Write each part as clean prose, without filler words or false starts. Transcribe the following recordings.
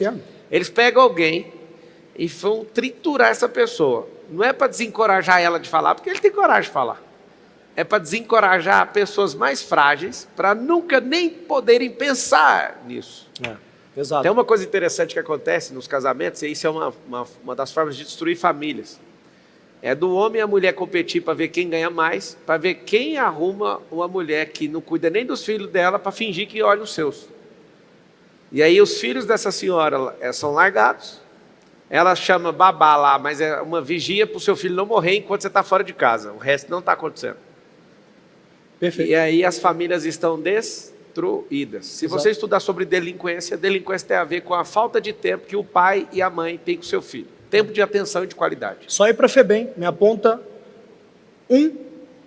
Entendo. Eles pegam alguém e vão triturar essa pessoa. Não é para desencorajar ela de falar, porque ele tem coragem de falar. É para desencorajar pessoas mais frágeis, para nunca nem poderem pensar nisso. Exato. Tem uma coisa interessante que acontece nos casamentos, e isso é uma das formas de destruir famílias. É do homem e a mulher competir para ver quem ganha mais, para ver quem arruma uma mulher que não cuida nem dos filhos dela, para fingir que olha os seus. E aí os filhos dessa senhora são largados, ela chama babá lá, mas é uma vigia para o seu filho não morrer enquanto você está fora de casa. O resto não está acontecendo. Perfeito. E aí as famílias estão destruídas. Se Exato. você estudar sobre delinquência tem a ver com a falta de tempo que o pai e a mãe têm com o seu filho. Tempo de atenção e de qualidade. Só ir para a FEBEM, me aponta um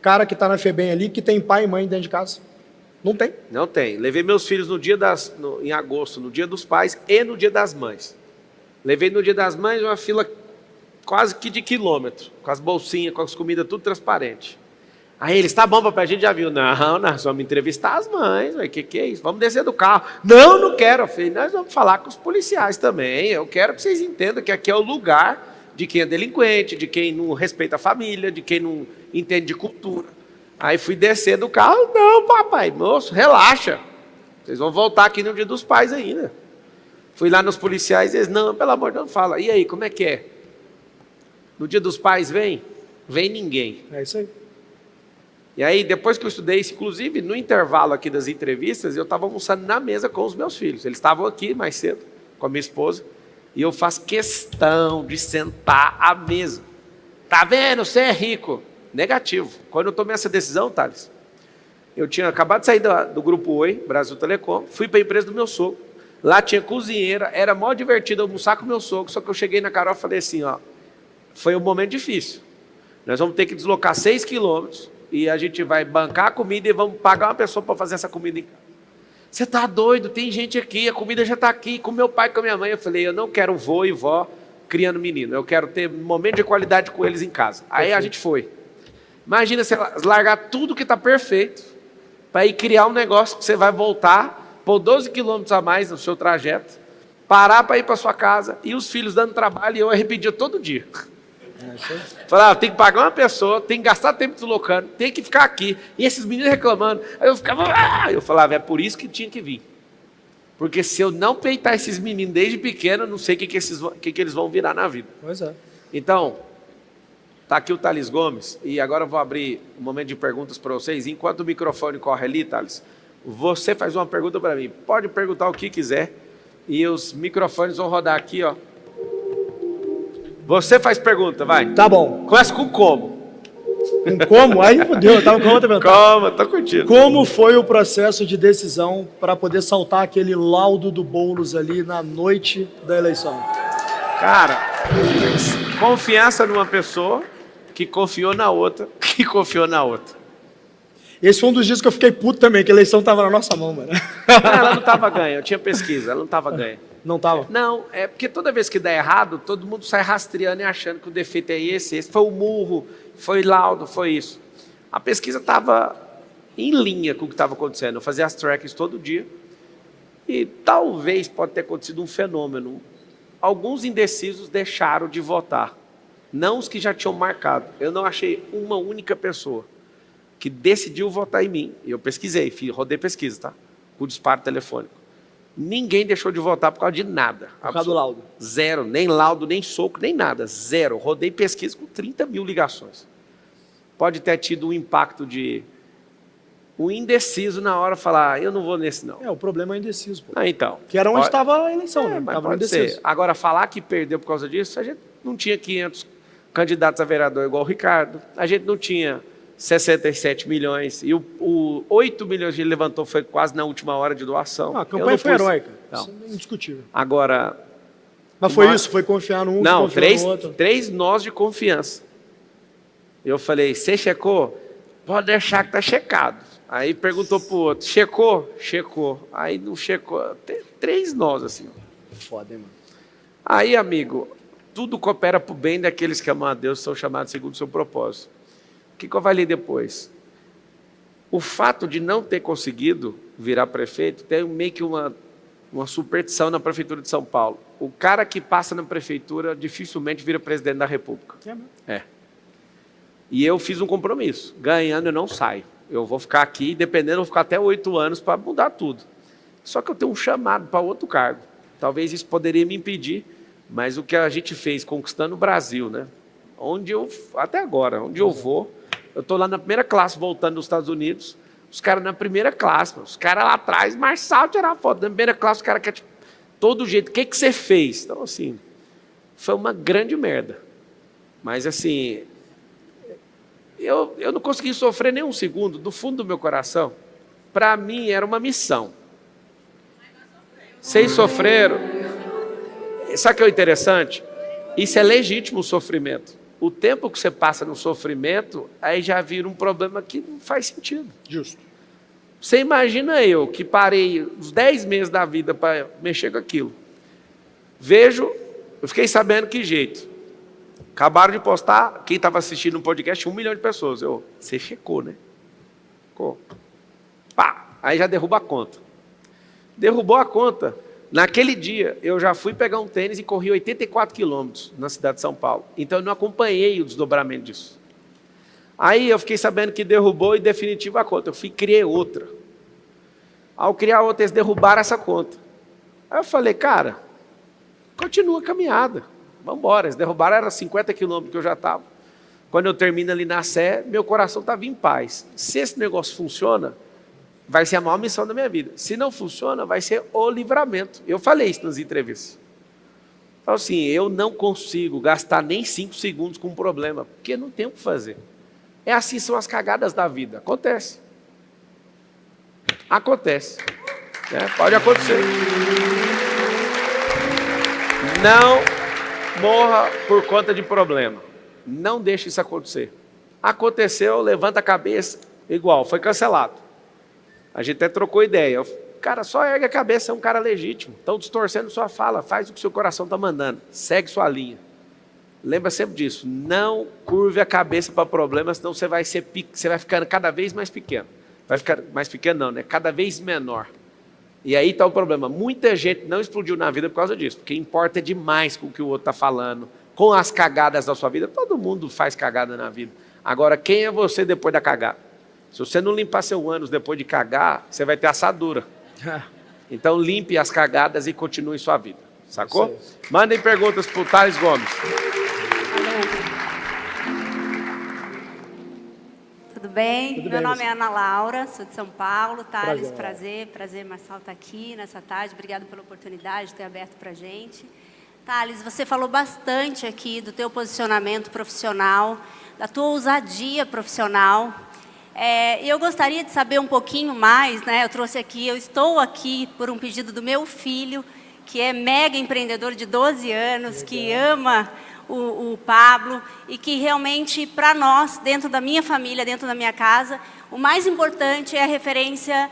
cara que está na FEBEM ali que tem pai e mãe dentro de casa. Não tem. Não tem. Levei meus filhos em agosto, no dia dos pais e no dia das mães. Levei no dia das mães uma fila quase que de quilômetro, com as bolsinhas, com as comidas, tudo transparente. Aí eles, tá bom, papai, a gente já viu. Não, nós vamos entrevistar as mães, o que é isso? Vamos descer do carro. Não quero. Eu falei, nós vamos falar com os policiais também. Eu quero que vocês entendam que aqui é o lugar de quem é delinquente, de quem não respeita a família, de quem não entende de cultura. Aí fui descer do carro. Não, papai, moço, relaxa. Vocês vão voltar aqui no dia dos pais ainda. Fui lá nos policiais e eles, não, pelo amor de Deus, fala. E aí, como é que é? No dia dos pais vem? Vem ninguém. É isso aí. E aí, depois que eu estudei isso, inclusive no intervalo aqui das entrevistas, eu estava almoçando na mesa com os meus filhos. Eles estavam aqui mais cedo, com a minha esposa, e eu faço questão de sentar à mesa. Tá vendo? Você é rico. Negativo. Quando eu tomei essa decisão, Thales, eu tinha acabado de sair do Grupo Oi, Brasil Telecom, fui para a empresa do meu sogro. Lá tinha cozinheira, era mó divertido almoçar com o meu sogro, só que eu cheguei na Carol e falei assim, ó, foi um momento difícil. Nós vamos ter que deslocar 6 quilômetros, e a gente vai bancar a comida e vamos pagar uma pessoa para fazer essa comida em casa. Você está doido? Tem gente aqui, a comida já está aqui, com meu pai e com a minha mãe. Eu falei, eu não quero vô e vó criando menino, eu quero ter um momento de qualidade com eles em casa. Aí a gente foi. Imagina você largar tudo que está perfeito, para ir criar um negócio que você vai voltar, pôr 12 quilômetros a mais no seu trajeto, parar para ir para sua casa, e os filhos dando trabalho, e eu arrependia todo dia. Falava, tem que pagar uma pessoa, tem que gastar tempo deslocando, tem que ficar aqui. E esses meninos reclamando. Aí eu ficava, eu falava, é por isso que tinha que vir. Porque se eu não peitar esses meninos desde pequeno, eu não sei o que eles vão virar na vida. Pois é. Então, está aqui o Thales Gomes, e agora eu vou abrir um momento de perguntas para vocês. Enquanto o microfone corre ali, Thales, você faz uma pergunta para mim. Pode perguntar o que quiser, e os microfones vão rodar aqui, ó. Você faz pergunta, vai. Tá bom. Começa com como. Com como? Aí fodeu, eu tava com outra pergunta. Calma, tô contigo. Como foi o processo de decisão para poder saltar aquele laudo do Boulos ali na noite da eleição? Cara, confiança numa pessoa que confiou na outra, que confiou na outra. Esse foi um dos dias que eu fiquei puto também, que a eleição tava na nossa mão, mano. Não, ela não estava ganha, eu tinha pesquisa, ela não estava ganha. Não tava? Não, é porque toda vez que dá errado, todo mundo sai rastreando e achando que o defeito é esse foi o murro, foi laudo, foi isso. A pesquisa estava em linha com o que estava acontecendo. Eu fazia as trackings todo dia e talvez pode ter acontecido um fenômeno. Alguns indecisos deixaram de votar, não os que já tinham marcado. Eu não achei uma única pessoa que decidiu votar em mim. Eu pesquisei, rodei pesquisa, tá? Com disparo telefônico. Ninguém deixou de votar por causa de nada. Por causa do laudo? Zero, nem laudo, nem soco, nem nada. Zero. Rodei pesquisa com 30 mil ligações. Pode ter tido um impacto de o indeciso na hora falar, eu não vou nesse não. É, o problema é indeciso, pô. Então. Que era onde estava a eleição, né? Mas Tava pode indeciso. ser. Agora, falar que perdeu por causa disso, a gente não tinha 500 candidatos a vereador igual o Ricardo. A gente não tinha 67 milhões. E o 8 milhões que ele levantou foi quase na última hora de doação. A campanha foi heróica. Não. Isso é indiscutível. Agora... Mas foi isso? Foi confiar no um, não, confiar no outro? três nós de confiança. Eu falei, você checou? Pode deixar que está checado. Aí perguntou para o outro, checou? Checou. Aí não checou. Tem 3 nós, assim. Foda, hein, mano? Aí, amigo, tudo coopera para o bem daqueles que amam a Deus, são chamados segundo o seu propósito. O que eu avaliei depois? O fato de não ter conseguido virar prefeito tem meio que uma uma superstição na Prefeitura de São Paulo. O cara que passa na Prefeitura dificilmente vira presidente da República. É. E eu fiz um compromisso. Ganhando eu não saio. Eu vou ficar aqui, dependendo, eu vou ficar até 8 anos para mudar tudo. Só que eu tenho um chamado para outro cargo. Talvez isso poderia me impedir, mas o que a gente fez conquistando o Brasil, né? Até agora, onde eu vou, eu estou lá na primeira classe voltando dos Estados Unidos, os caras na primeira classe, os caras lá atrás, Marçal tirar foto, na primeira classe os caras querem todo jeito, o que você fez? Então assim, foi uma grande merda. Mas assim, eu não consegui sofrer nem um segundo, do fundo do meu coração. Para mim era uma missão. Vocês sofreram. Sabe o que é o interessante? Isso é legítimo, o sofrimento. O tempo que você passa no sofrimento, aí já vira um problema que não faz sentido. Justo. Você imagina eu, que parei uns 10 meses da vida para mexer com aquilo. Eu fiquei sabendo que jeito. Acabaram de postar, quem estava assistindo um podcast, 1 milhão de pessoas. Você checou, né? Ficou. Pá, aí já derruba a conta. Derrubou a conta. Naquele dia, eu já fui pegar um tênis e corri 84 quilômetros na cidade de São Paulo. Então, eu não acompanhei o desdobramento disso. Aí, eu fiquei sabendo que derrubou e definitivo a conta. Eu criei outra. Ao criar outra, eles derrubaram essa conta. Aí eu falei, cara, continua a caminhada. Vamos embora. Eles derrubaram, era 50 quilômetros que eu já estava. Quando eu termino ali na Sé, meu coração estava em paz. Se esse negócio funciona, vai ser a maior missão da minha vida. Se não funciona, vai ser o livramento. Eu falei isso nas entrevistas. Então, assim, eu não consigo gastar nem 5 segundos com um problema, porque não tem o que fazer. É assim, são as cagadas da vida. Acontece. Acontece. Pode acontecer. Não morra por conta de problema. Não deixe isso acontecer. Aconteceu, levanta a cabeça, igual, foi cancelado. A gente até trocou ideia. Cara, só ergue a cabeça, é um cara legítimo. Estão distorcendo sua fala, faz o que seu coração está mandando. Segue sua linha. Lembra sempre disso. Não curve a cabeça para problemas, senão você vai ficando cada vez mais pequeno. Vai ficar mais pequeno não, né? Cada vez menor. E aí está o problema. Muita gente não explodiu na vida por causa disso, porque importa demais com o que o outro está falando, com as cagadas da sua vida. Todo mundo faz cagada na vida. Agora, quem é você depois da cagada? Se você não limpar seu ânus depois de cagar, você vai ter assadura. Então limpe as cagadas e continue sua vida. Sacou? Mandem perguntas para o Thales Gomes. Tudo bem? Tudo Meu bem, nome é Ana Laura, sou de São Paulo. Thales, prazer, Marçal estar aqui nessa tarde. Obrigado pela oportunidade de ter aberto para a gente. Thales, você falou bastante aqui do teu posicionamento profissional, da tua ousadia profissional. E eu gostaria de saber um pouquinho mais, né? Eu estou aqui por um pedido do meu filho, que é mega empreendedor de 12 anos, que ama o Pablo e que realmente, para nós, dentro da minha família, dentro da minha casa, o mais importante é a referência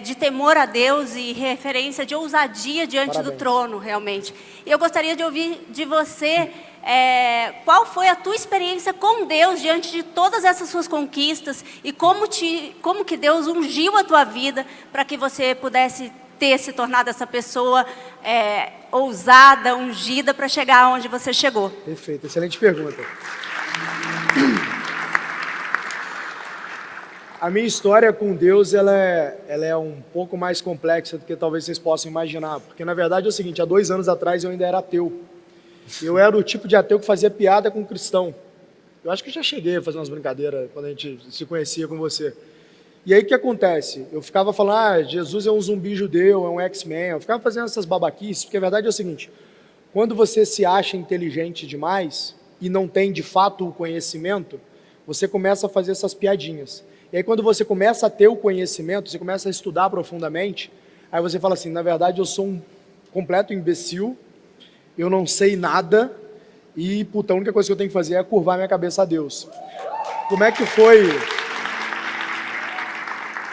de temor a Deus e referência de ousadia diante do trono, realmente. E eu gostaria de ouvir de você qual foi a tua experiência com Deus diante de todas essas suas conquistas e como que Deus ungiu a tua vida para que você pudesse ter se tornado essa pessoa ousada, ungida para chegar onde você chegou. Perfeito, excelente pergunta. A minha história com Deus ela é um pouco mais complexa do que talvez vocês possam imaginar, porque na verdade é o seguinte, há 2 anos atrás eu ainda era ateu. Eu era o tipo de ateu que fazia piada com cristão. Eu acho que eu já cheguei a fazer umas brincadeiras quando a gente se conhecia com você. E aí o que acontece? Eu ficava falando, Jesus é um zumbi judeu, é um X-Men. Eu ficava fazendo essas babaquices, porque a verdade é o seguinte, quando você se acha inteligente demais e não tem de fato o conhecimento, você começa a fazer essas piadinhas. E aí quando você começa a ter o conhecimento, você começa a estudar profundamente, aí você fala assim, na verdade eu sou um completo imbecil, eu não sei nada e, puta, a única coisa que eu tenho que fazer é curvar minha cabeça a Deus.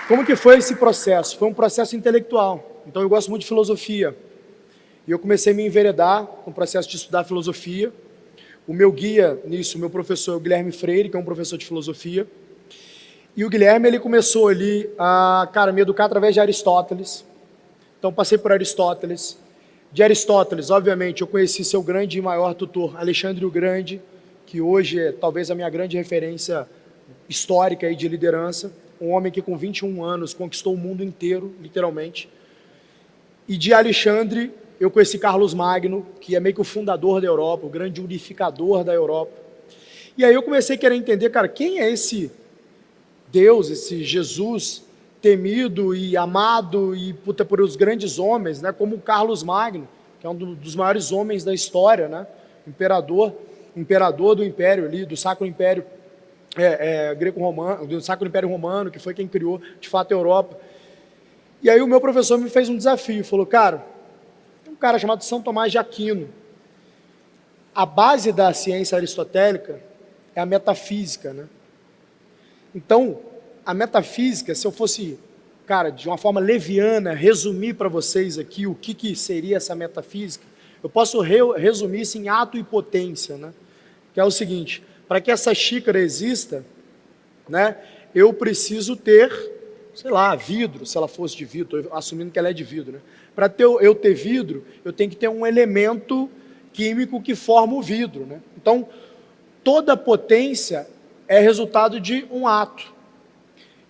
Como que foi esse processo? Foi um processo intelectual. Então eu gosto muito de filosofia. E eu comecei a me enveredar no processo de estudar filosofia. O meu guia nisso, o meu professor é o Guilherme Freire, que é um professor de filosofia. E o Guilherme, ele começou ali a, me educar através de Aristóteles. Então passei por Aristóteles. De Aristóteles, obviamente, eu conheci seu grande e maior tutor, Alexandre o Grande, que hoje é talvez a minha grande referência histórica e de liderança, um homem que com 21 anos conquistou o mundo inteiro, literalmente. E de Alexandre, eu conheci Carlos Magno, que é meio que o fundador da Europa, o grande unificador da Europa. E aí eu comecei a querer entender, cara, quem é esse Deus, esse Jesus temido e amado e por os grandes homens, né, como Carlos Magno, que é um dos maiores homens da história, né, imperador do Império ali, do Sacro Império Greco-Romano, do Sacro Império Romano, que foi quem criou, de fato, a Europa. E aí o meu professor me fez um desafio, falou, cara, tem um cara chamado São Tomás de Aquino. A base da ciência aristotélica é a metafísica, né? Então, a metafísica, se eu fosse, cara, de uma forma leviana, resumir para vocês aqui o que seria essa metafísica, eu posso resumir isso em ato e potência, né? Que é o seguinte, para que essa xícara exista, né, eu preciso ter, sei lá, vidro, se ela fosse de vidro, estou assumindo que ela é de vidro, né? Para eu ter vidro, eu tenho que ter um elemento químico que forma o vidro, né? Então, toda potência é resultado de um ato.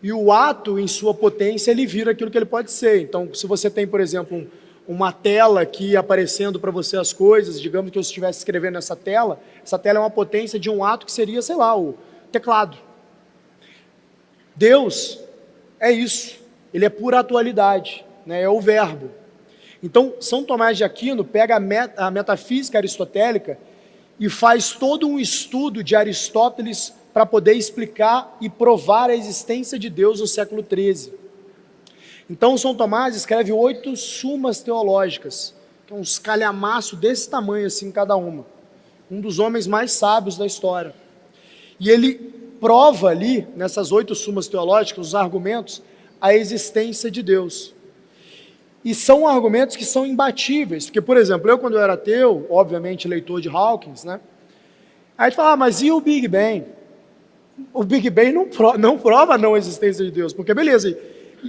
E o ato, em sua potência, ele vira aquilo que ele pode ser. Então, se você tem, por exemplo, uma tela aqui aparecendo para você as coisas, digamos que eu estivesse escrevendo nessa tela, essa tela é uma potência de um ato que seria, sei lá, o teclado. Deus é isso, ele é pura atualidade, né? É o verbo. Então, São Tomás de Aquino pega a metafísica aristotélica e faz todo um estudo de Aristóteles para poder explicar e provar a existência de Deus no século XIII. Então, São Tomás escreve 8 sumas teológicas, que é uns calhamaço desse tamanho assim cada uma. Um dos homens mais sábios da história. E ele prova ali, nessas 8 sumas teológicas, os argumentos, a existência de Deus. E são argumentos que são imbatíveis, porque, por exemplo, eu quando eu era ateu, obviamente leitor de Hawkins, né? Aí a gente fala, mas e o Big Bang? O Big Bang não prova a não existência de Deus, porque beleza,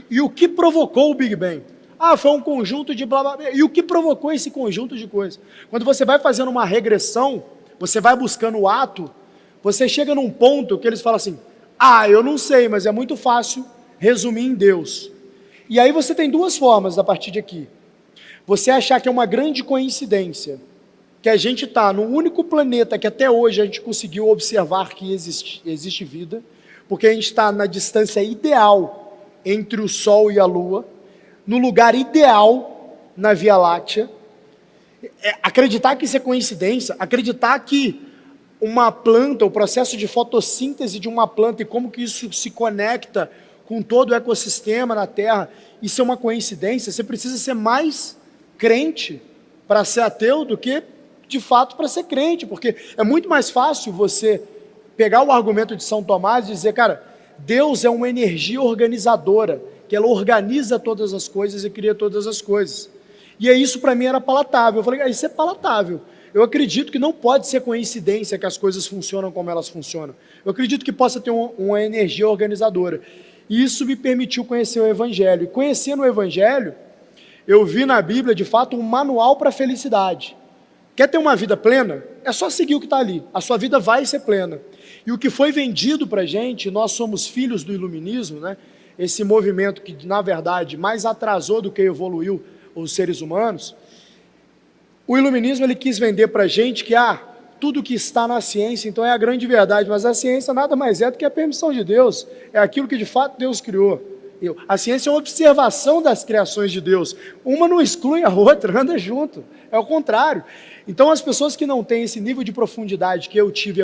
e o que provocou o Big Bang? Ah, foi um conjunto de blá blá blá. E o que provocou esse conjunto de coisas? Quando você vai fazendo uma regressão, você vai buscando o ato, você chega num ponto que eles falam assim, ah, eu não sei, mas é muito fácil resumir em Deus. E aí você tem 2 formas a partir de aqui. Você achar que é uma grande coincidência, que a gente está no único planeta que até hoje a gente conseguiu observar que existe vida, porque a gente está na distância ideal entre o Sol e a Lua, no lugar ideal na Via Láctea. Acreditar que isso é coincidência, acreditar que uma planta, o processo de fotossíntese de uma planta e como que isso se conecta com todo o ecossistema na Terra, isso é uma coincidência. Você precisa ser mais crente para ser ateu do que, de fato, para ser crente, porque é muito mais fácil você pegar o argumento de São Tomás e dizer, cara, Deus é uma energia organizadora, que ela organiza todas as coisas e cria todas as coisas. E isso para mim era palatável. Eu falei, isso é palatável. Eu acredito que não pode ser coincidência que as coisas funcionam como elas funcionam. Eu acredito que possa ter uma energia organizadora. E isso me permitiu conhecer o Evangelho. E conhecendo o Evangelho, eu vi na Bíblia, de fato, um manual para a felicidade. Quer ter uma vida plena? É só seguir o que está ali. A sua vida vai ser plena. E o que foi vendido para a gente, nós somos filhos do iluminismo, né? Esse movimento que, na verdade, mais atrasou do que evoluiu os seres humanos. O iluminismo ele quis vender para a gente que tudo que está na ciência, então é a grande verdade, mas a ciência nada mais é do que a permissão de Deus, é aquilo que de fato Deus criou. A ciência é uma observação das criações de Deus, uma não exclui a outra, anda junto, é o contrário. Então as pessoas que não têm esse nível de profundidade que eu tive